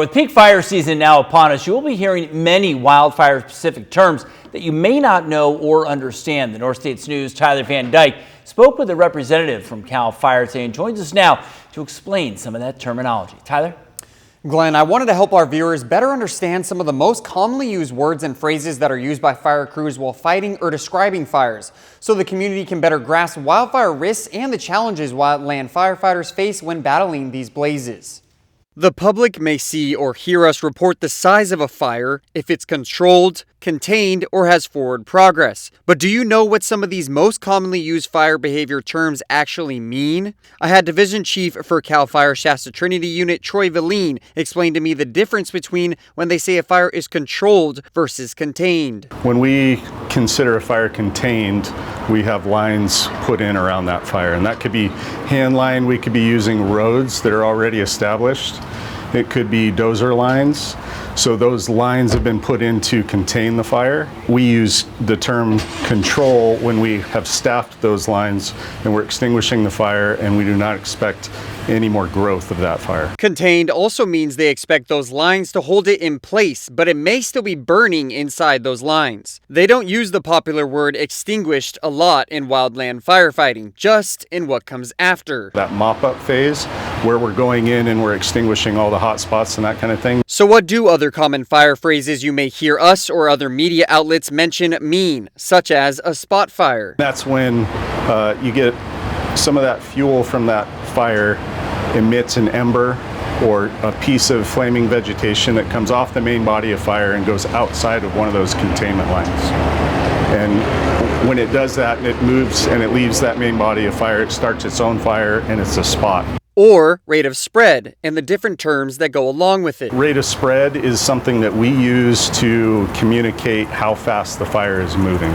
With peak fire season now upon us, you will be hearing many wildfire-specific terms that you may not know or understand. The North States News' Tyler Van Dyke spoke with a representative from Cal Fire today and joins us now to explain some of that terminology. Tyler? Glenn, I wanted to help our viewers better understand some of the most commonly used words and phrases that are used by fire crews while fighting or describing fires, so the community can better grasp wildfire risks and the challenges wildland firefighters face when battling these blazes. The public may see or hear us report the size of a fire, if it's controlled, contained, or has forward progress. But do you know what some of these most commonly used fire behavior terms actually mean? I had Division Chief for Cal Fire Shasta Trinity Unit Troy Valine explain to me the difference between when they say a fire is controlled versus contained. When we consider a fire contained, we have lines put in around that fire, and that could be hand line. We could be using roads that are already established. It could be dozer lines. So those lines have been put in to contain the fire. We use the term control when we have staffed those lines and we're extinguishing the fire and we do not expect any more growth of that fire. Contained also means they expect those lines to hold it in place, but it may still be burning inside those lines. They don't use the popular word extinguished a lot in wildland firefighting, just in what comes after. That mop-up phase where we're going in and we're extinguishing all the hot spots and that kind of thing. So what do other common fire phrases you may hear us or other media outlets mention mean, such as a spot fire? That's when you get some of that fuel from that fire emits an ember or a piece of flaming vegetation that comes off the main body of fire and goes outside of one of those containment lines. And when it does that and it moves and it leaves that main body of fire, it starts its own fire and it's a spot. Or rate of spread and the different terms that go along with it. Rate of spread is something that we use to communicate how fast the fire is moving.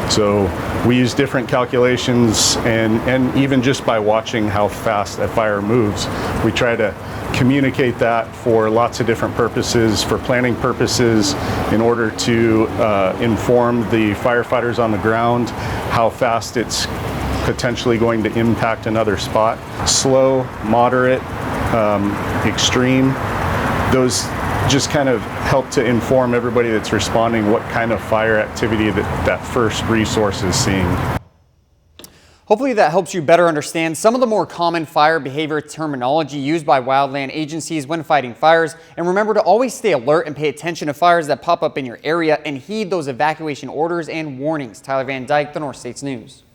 So we use different calculations and even just by watching how fast a fire moves, we try to communicate that for lots of different purposes, for planning purposes, in order to inform the firefighters on the ground how fast it's potentially going to impact another spot. Slow, moderate, extreme, those just kind of help to inform everybody that's responding what kind of fire activity that first resource is seeing. Hopefully that helps you better understand some of the more common fire behavior terminology used by wildland agencies when fighting fires. And remember to always stay alert and pay attention to fires that pop up in your area and heed those evacuation orders and warnings. Tyler Van Dyke, the North States News.